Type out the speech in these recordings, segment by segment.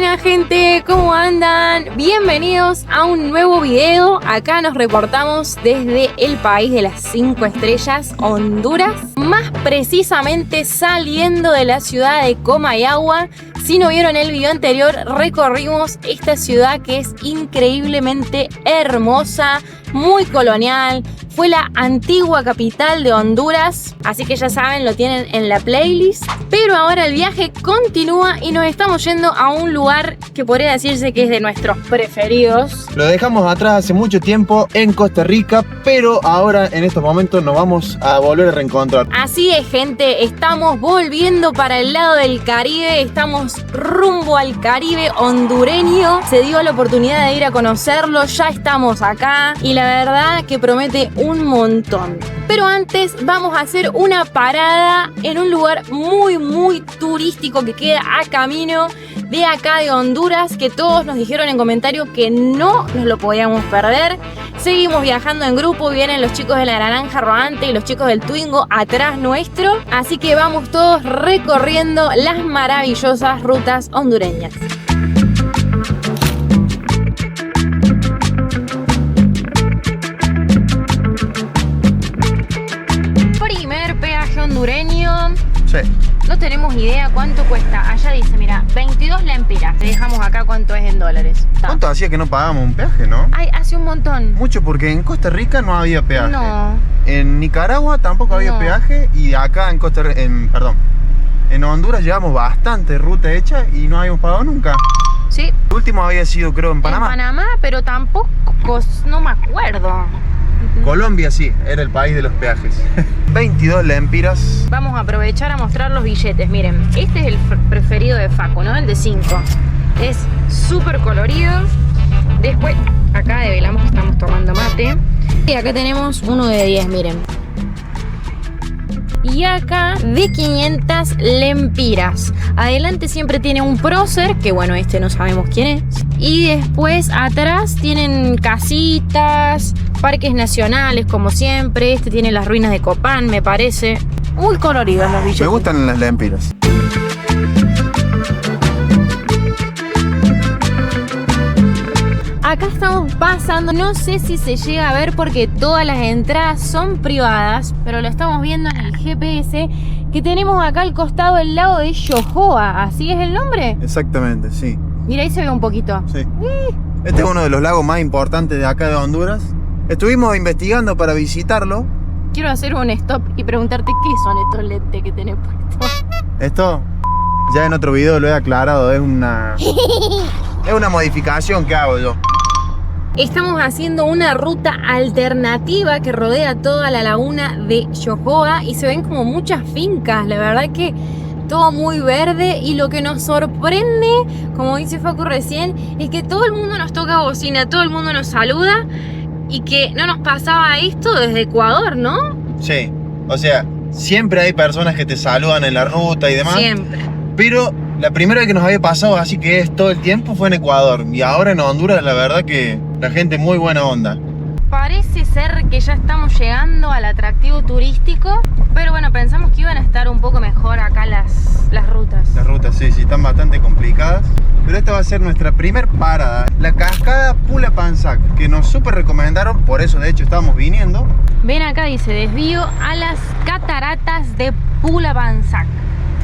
Buenas gente, ¿cómo andan? Bienvenidos a un nuevo video. Acá nos reportamos desde el país de las 5 estrellas, Honduras. Más precisamente saliendo de la ciudad de Comayagua. Si no vieron el video anterior, recorrimos esta ciudad que es increíblemente hermosa, muy colonial. Fue la antigua capital de Honduras, así que ya saben, lo tienen en la playlist. Pero ahora el viaje continúa y nos estamos yendo a un lugar que podría decirse que es de nuestros preferidos. Lo dejamos atrás hace mucho tiempo en Costa Rica, pero ahora en estos momentos nos vamos a volver a reencontrar. Así es, gente, estamos volviendo para el lado del Caribe, estamos rumbo al Caribe hondureño. Se dio la oportunidad de ir a conocerlo, ya estamos acá y la verdad que promete un montón. Pero antes vamos a hacer una parada en un lugar muy turístico que queda a camino de acá de Honduras, que todos nos dijeron en comentarios que no nos lo podíamos perder. Seguimos viajando en grupo, vienen los chicos de la Naranja Rodante y los chicos del Twingo atrás nuestro, así que vamos todos recorriendo las maravillosas rutas hondureñas. Primer peaje hondureño. Sí. No tenemos idea cuánto cuesta. Allá dice, mira, 22 lempiras. Te dejamos acá cuánto es en dólares. ¿Cuánto hacía que no pagábamos un peaje, no? Ay, hace un montón. Mucho, porque en Costa Rica no había peaje. No. En Nicaragua tampoco había peaje, y acá en Honduras llevamos bastante ruta hecha y no habíamos pagado nunca. Sí. El último había sido, creo, en Panamá. En Panamá, pero tampoco, no me acuerdo. Colombia sí, era el país de los peajes. 22 lempiras. Vamos a aprovechar a mostrar los billetes. Miren, este es el preferido de Facu, ¿no? El de 5. Es súper colorido. Después, acá develamos que estamos tomando mate. Y acá tenemos uno de 10, miren. Y acá de 500 lempiras. Adelante siempre tiene un prócer, que bueno, este no sabemos quién es. Y después atrás tienen casitas, parques nacionales como siempre. Este tiene las ruinas de Copán, me parece. Muy coloridos los billetes. Me gustan las lempiras. Acá estamos pasando, no sé si se llega a ver porque todas las entradas son privadas, pero lo estamos viendo en el GPS, que tenemos acá al costado el lago de Yohoa. ¿Así es el nombre? Exactamente, sí. Mira, ahí se ve un poquito. Sí. Este es uno de los lagos más importantes de acá de Honduras. Estuvimos investigando para visitarlo. Quiero hacer un stop y preguntarte qué son estos lentes que tenés puestos. Esto, ya en otro video lo he aclarado, es una modificación que hago yo. Estamos haciendo una ruta alternativa que rodea toda la laguna de Yohoa y se ven como muchas fincas, la verdad que todo muy verde, y lo que nos sorprende, como dice Facu recién, es que todo el mundo nos toca bocina, todo el mundo nos saluda, y que no nos pasaba esto desde Ecuador, ¿no? Sí, o sea, siempre hay personas que te saludan en la ruta y demás. Siempre. Pero la primera vez que nos había pasado así que es todo el tiempo fue en Ecuador, y ahora en Honduras la verdad que la gente muy buena onda. Parece ser que ya estamos llegando al atractivo turístico, pero bueno, pensamos que iban a estar un poco mejor acá las rutas. Las rutas sí, están bastante complicadas, pero esta va a ser nuestra primer parada, la cascada Pulapanzac, que nos súper recomendaron, por eso de hecho estábamos viniendo. Ven acá, dice desvío a las cataratas de Pulapanzac.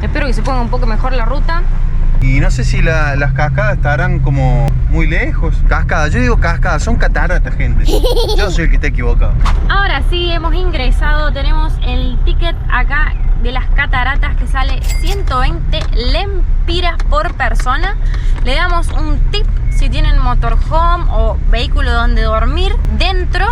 Espero que se ponga un poco mejor la ruta. Y no sé si las cascadas estarán como muy lejos. Cascadas, yo digo cascadas, son cataratas, gente. Yo soy el que está equivocado. Ahora sí, hemos ingresado, tenemos el ticket acá de las cataratas que sale 120 lempiras por persona. Le damos un tip si tienen motorhome o vehículo donde dormir dentro.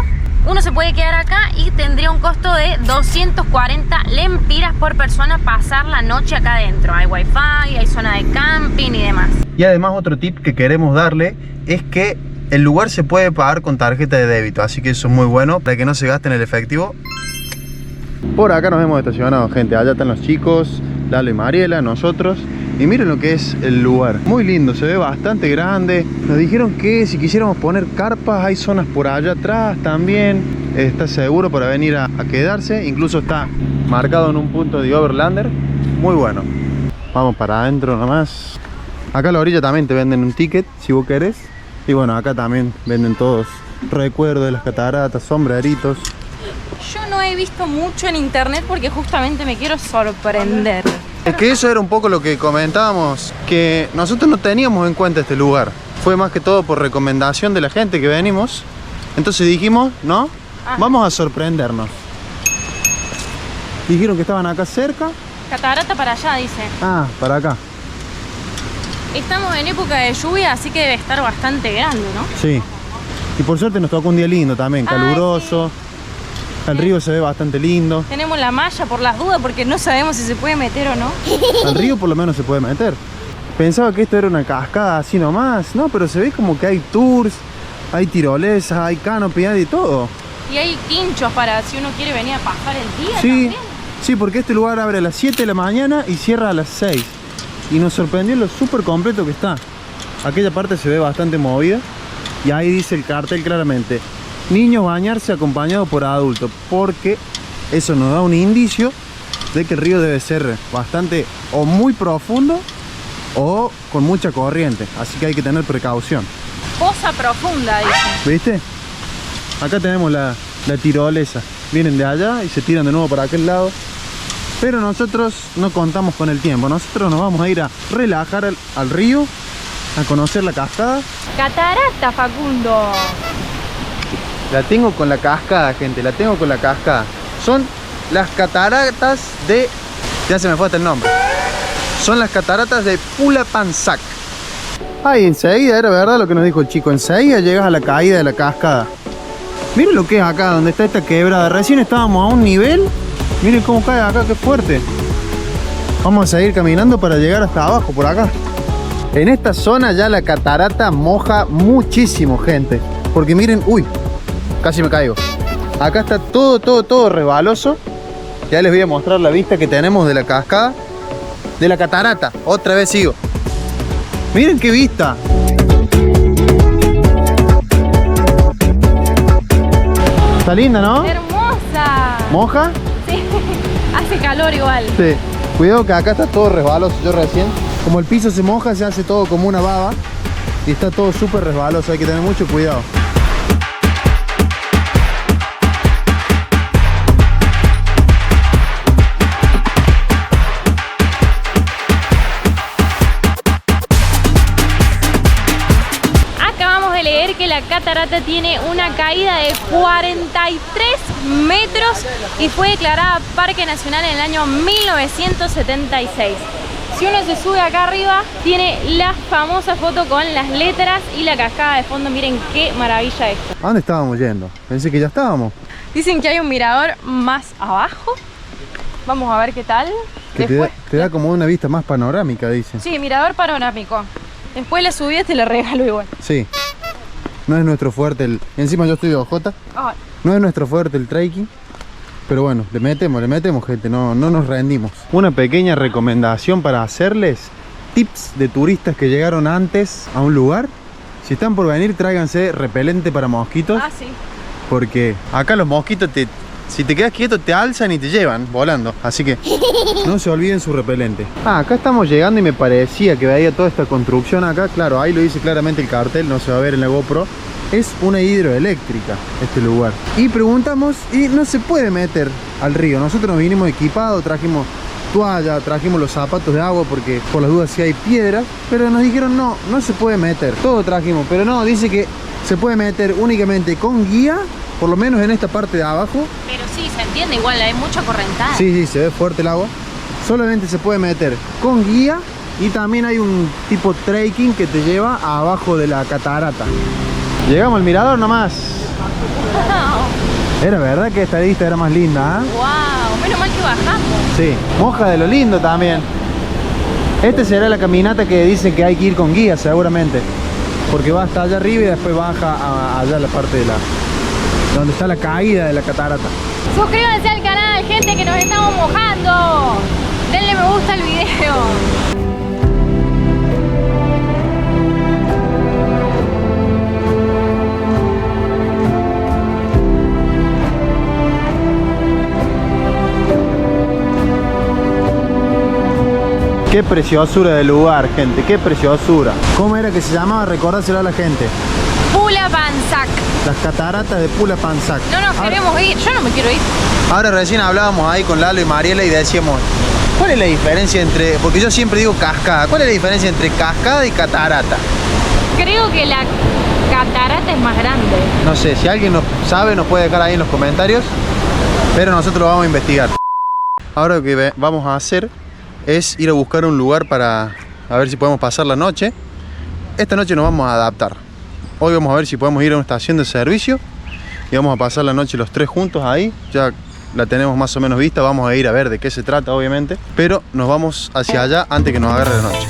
Uno se puede quedar acá y tendría un costo de 240 lempiras por persona pasar la noche acá adentro. Hay wifi, hay zona de camping y demás. Y además otro tip que queremos darle es que el lugar se puede pagar con tarjeta de débito, así que eso es muy bueno para que no se gasten el efectivo. Por acá nos hemos estacionado, gente. Allá están los chicos, Lalo y Mariela, nosotros. Y miren lo que es el lugar, muy lindo, se ve bastante grande. Nos dijeron que si quisiéramos poner carpas, hay zonas por allá atrás también. Está seguro para venir a quedarse, incluso está marcado en un punto de overlander. Muy bueno. Vamos para adentro nomás. Acá a la orilla también te venden un ticket, si vos querés. Y bueno, acá también venden todos recuerdos de las cataratas, sombreritos. Yo no he visto mucho en internet porque justamente me quiero sorprender. Es que eso era un poco lo que comentábamos, que nosotros no teníamos en cuenta este lugar. Fue más que todo por recomendación de la gente que venimos. Entonces dijimos, ¿no? Ajá. Vamos a sorprendernos. Dijeron que estaban acá cerca. Catarata para allá, dice. Ah, para acá. Estamos en época de lluvia, así que debe estar bastante grande, ¿no? Sí. Y por suerte nos tocó un día lindo también, caluroso. El río se ve bastante lindo. Tenemos la malla por las dudas porque no sabemos si se puede meter o no. Al río por lo menos se puede meter. Pensaba que esto era una cascada así nomás. No, pero se ve como que hay tours, hay tirolesas, hay canopy, hay de todo. Y hay quinchos para si uno quiere venir a pasar el día Sí, también. sí, porque este lugar abre a las 7 de la mañana y cierra a las 6. Y nos sorprendió lo súper completo que está. Aquella parte se ve bastante movida. Y ahí dice el cartel claramente: niños bañarse acompañados por adultos. Porque eso nos da un indicio de que el río debe ser bastante o muy profundo o con mucha corriente. Así que hay que tener precaución. Poza profunda, dice. ¿Viste? Acá tenemos la tirolesa. Vienen de allá y se tiran de nuevo para aquel lado. Pero nosotros no contamos con el tiempo. Nosotros nos vamos a ir a relajar al río, a conocer la cascada. Catarata, Facundo. La tengo con la cascada, gente. La tengo con la cascada. Son las cataratas de... Ya se me fue hasta el nombre. Son las cataratas de Pulapanzac. Ay, enseguida, era verdad lo que nos dijo el chico. Enseguida llegas a la caída de la cascada. Miren lo que es acá, donde está esta quebrada. Recién estábamos a un nivel. Miren cómo cae acá, qué fuerte. Vamos a seguir caminando para llegar hasta abajo, por acá. En esta zona ya la catarata moja muchísimo, gente. Porque miren, uy, casi me caigo. Acá está todo resbaloso. Ya les voy a mostrar la vista que tenemos de la cascada. De la catarata, otra vez sigo. Miren qué vista. Está linda, ¿no? Hermosa. ¿Moja? Sí. Hace calor igual. Sí. Cuidado que acá está todo resbaloso. Yo recién, como el piso se moja, se hace todo como una baba. Y está todo súper resbaloso. Hay que tener mucho cuidado. Que la catarata tiene una caída de 43 metros y fue declarada Parque Nacional en el año 1976. Si uno se sube acá arriba, tiene la famosa foto con las letras y la cascada de fondo. Miren qué maravilla esto. ¿A dónde estábamos yendo? Pensé que ya estábamos. Dicen que hay un mirador más abajo. Vamos a ver qué tal. Que te da como una vista más panorámica, dicen. Sí, mirador panorámico. Después la subida te la regalo igual. Sí. No es nuestro fuerte el... Encima yo estoy de OJ. No es nuestro fuerte el trekking. Pero bueno, le metemos, gente. No nos rendimos. Una pequeña recomendación para hacerles. Tips de turistas que llegaron antes a un lugar. Si están por venir, tráiganse repelente para mosquitos. Ah, sí. Porque acá los mosquitos si te quedas quieto te alzan y te llevan volando. Así que no se olviden su repelente. Acá estamos llegando y me parecía que veía toda esta construcción acá. Claro, ahí lo dice claramente el cartel, no se va a ver en la GoPro. Es una hidroeléctrica este lugar. Y preguntamos y no se puede meter al río. Nosotros nos vinimos equipados, trajimos toalla, trajimos los zapatos de agua porque por las dudas si hay piedras. Pero nos dijeron no se puede meter. Todo trajimos, pero no, dice que se puede meter únicamente con guía. Por lo menos en esta parte de abajo. Pero sí, se entiende igual, hay mucha correntada. Sí, se ve fuerte el agua. Solamente se puede meter con guía. Y también hay un tipo trekking que te lleva abajo de la catarata. Llegamos al mirador nomás. Wow. Era verdad que esta vista era más linda, ¿eh? Wow, menos mal que bajamos. Sí, moja de lo lindo también. Esta será la caminata que dicen que hay que ir con guía seguramente. Porque va hasta allá arriba y después baja allá a la parte de donde está la caída de la catarata. Suscríbanse al canal, gente, que nos estamos mojando. Denle me gusta al video. Qué preciosura de lugar, gente, qué preciosura. ¿Cómo era que se llamaba? Recordárselo a la gente. Pulapanzac. Las cataratas de Pulapanzac. No nos queremos ir, yo no me quiero ir. Ahora recién hablábamos ahí con Lalo y Mariela y decíamos, ¿cuál es la diferencia entre...? Porque yo siempre digo cascada. ¿Cuál es la diferencia entre cascada y catarata? Creo que la catarata es más grande. No sé, si alguien nos sabe nos puede dejar ahí en los comentarios, pero nosotros lo vamos a investigar. Ahora lo que vamos a hacer es ir a buscar un lugar para a ver si podemos pasar la noche. Esta noche nos vamos a adaptar. Hoy vamos a ver si podemos ir a una estación de servicio y vamos a pasar la noche los tres juntos ahí. Ya la tenemos más o menos vista, vamos a ir a ver de qué se trata obviamente, pero nos vamos hacia allá antes que nos agarre la noche.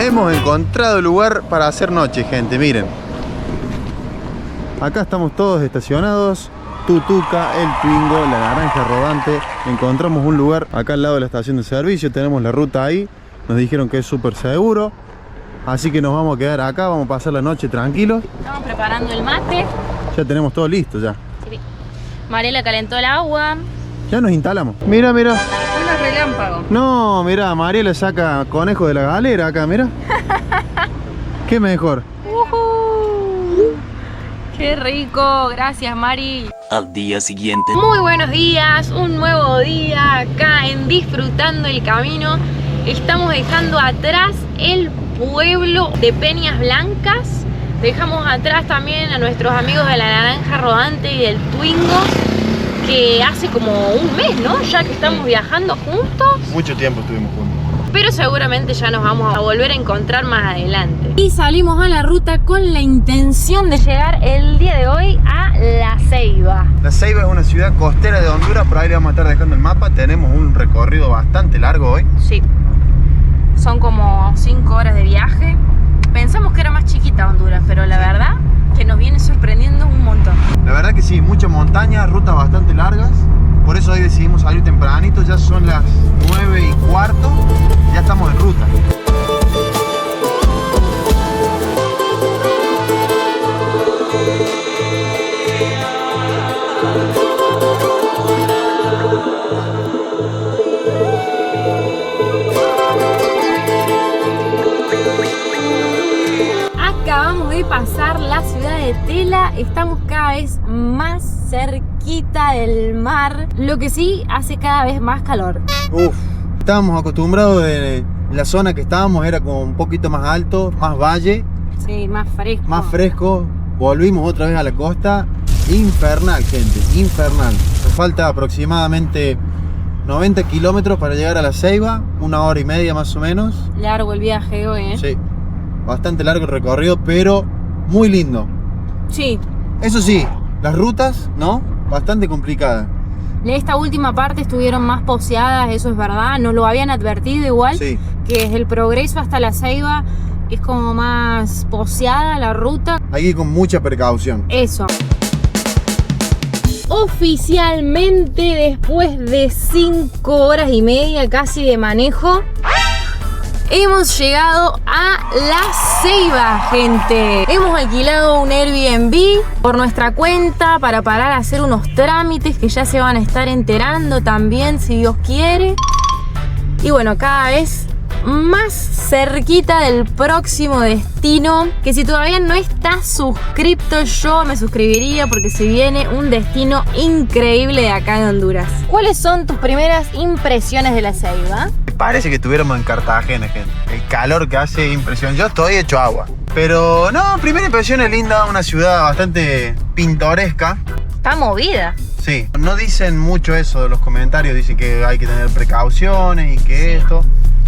Hemos encontrado el lugar para hacer noche, gente, miren. Acá estamos todos estacionados. Tutuca, el Twingo, la Naranja Rodante. Encontramos un lugar acá al lado de la estación de servicio. Tenemos la ruta ahí. Nos dijeron que es súper seguro. Así que nos vamos a quedar acá. Vamos a pasar la noche tranquilos. Estamos preparando el mate. Ya tenemos todo listo ya. Sí. Mariela calentó el agua. Ya nos instalamos. Mira, mira. Unos relámpagos. No, mira, Mariela saca conejo de la galera acá, mira. ¿Qué mejor? ¡Qué rico! Gracias, Mari. Al día siguiente. Muy buenos días, un nuevo día acá en Disfrutando el Camino. Estamos dejando atrás el pueblo de Peñas Blancas. Dejamos atrás también a nuestros amigos de la Naranja Rodante y del Twingo, que hace como un mes, ¿no? Ya que estamos viajando juntos. Mucho tiempo estuvimos juntos. Pero seguramente ya nos vamos a volver a encontrar más adelante. Y salimos a la ruta con la intención de llegar el día de hoy a La Ceiba. La Ceiba es una ciudad costera de Honduras, por ahí le vamos a estar dejando el mapa. Tenemos un recorrido bastante largo hoy. Sí. Son como 5 horas de viaje. Pensamos que era más chiquita Honduras, pero la verdad que nos viene sorprendiendo un montón. La verdad que sí, mucha montaña, rutas bastante largas. Por eso hoy decidimos salir tempranito, ya son las 9:15, ya estamos en ruta. Acabamos de pasar la ciudad de Tela, estamos cada vez más cerquita del mar, lo que sí hace cada vez más calor. Estábamos acostumbrados de la zona que estábamos, era como un poquito más alto, más valle. Sí, más fresco. Más fresco, volvimos otra vez a la costa. Infernal, gente, infernal. Nos falta aproximadamente 90 kilómetros para llegar a La Ceiba, 1 hora y media más o menos. Largo el viaje hoy, ¿eh? Sí, bastante largo el recorrido, pero muy lindo. Sí. Eso sí, las rutas, ¿no? Bastante complicadas. Esta última parte estuvieron más poseadas, eso es verdad, nos lo habían advertido igual, Sí. que desde el Progreso hasta La Ceiba es como más poseada la ruta. Hay que ir con mucha precaución. Eso. Oficialmente, después de 5 horas y media casi de manejo, hemos llegado a La Ceiba, gente. Hemos alquilado un Airbnb por nuestra cuenta para parar a hacer unos trámites que ya se van a estar enterando también, si Dios quiere. Y bueno, cada vez más cerquita del próximo destino, que si todavía no estás suscrito, yo me suscribiría porque se viene un destino increíble de acá de Honduras. ¿Cuáles son tus primeras impresiones de La Ceiba? Parece que estuviéramos en Cartagena, gente. El calor que hace impresión. Yo estoy hecho agua. Pero no, primera impresión es linda, una ciudad bastante pintoresca. Está movida. Sí, no dicen mucho eso de los comentarios, dicen que hay que tener precauciones y que Sí. esto.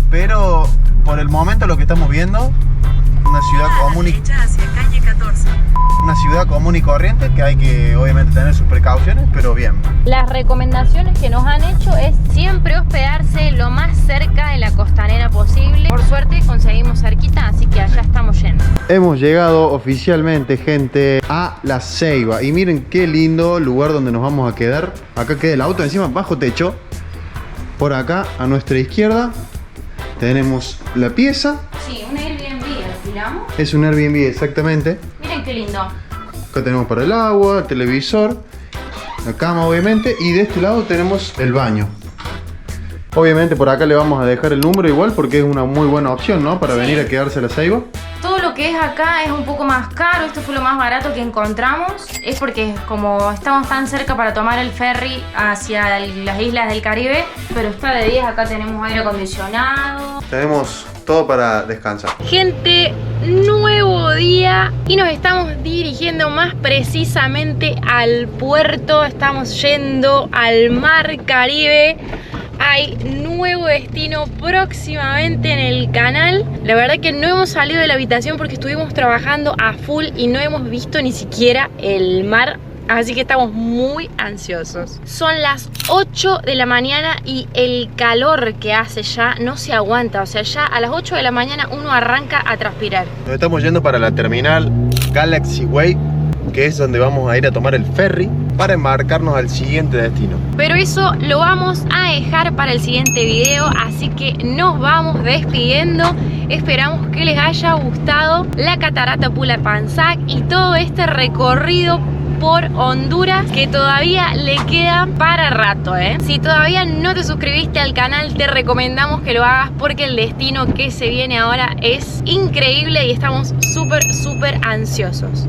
Pero por el momento lo que estamos viendo, una ciudad común y hacia calle 14. una ciudad común y corriente, que hay que obviamente tener sus precauciones, pero bien. Las recomendaciones que nos han hecho es siempre hospedarse lo más cerca de la costanera posible. Por suerte conseguimos cerquita, así que allá estamos yendo. Hemos llegado oficialmente, gente, a La Ceiba. Y miren qué lindo lugar donde nos vamos a quedar. Acá queda el auto, encima bajo techo. Por acá, a nuestra izquierda, Tenemos la pieza. Sí, un Airbnb, alquilamos. Es un Airbnb, exactamente. Miren qué lindo. Acá tenemos para el agua, el televisor, la cama obviamente, y de este lado tenemos el baño. Obviamente por acá le vamos a dejar el número igual porque es una muy buena opción, ¿no? Para venir a quedarse a la Ceiba. Todo lo que es acá es un poco más caro, esto fue lo más barato que encontramos. Es porque como estamos tan cerca para tomar el ferry hacia las islas del Caribe, pero está de 10, acá tenemos aire acondicionado. Tenemos todo para descansar. Gente, nuevo día y nos estamos dirigiendo más precisamente al puerto, estamos yendo al mar Caribe. Hay nuevo destino próximamente en el canal. La verdad que no hemos salido de la habitación porque estuvimos trabajando a full y no hemos visto ni siquiera el mar. Así que estamos muy ansiosos. Son las 8 de la mañana y el calor que hace ya no se aguanta. O sea, ya a las 8 de la mañana uno arranca a transpirar. Nos estamos yendo para la terminal Galaxy Way, que es donde vamos a ir a tomar el ferry para embarcarnos al siguiente destino. Pero eso lo vamos a dejar para el siguiente video, así que nos vamos despidiendo. Esperamos que les haya gustado la catarata Pulapanzac y todo este recorrido por Honduras que todavía le queda para rato, ¿eh? Si todavía no te suscribiste al canal, te recomendamos que lo hagas porque el destino que se viene ahora es increíble y estamos súper ansiosos.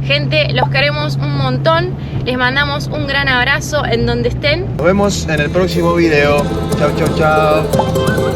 Gente, los queremos un montón. Les mandamos un gran abrazo en donde estén. Nos vemos en el próximo video. Chau, chau, chau.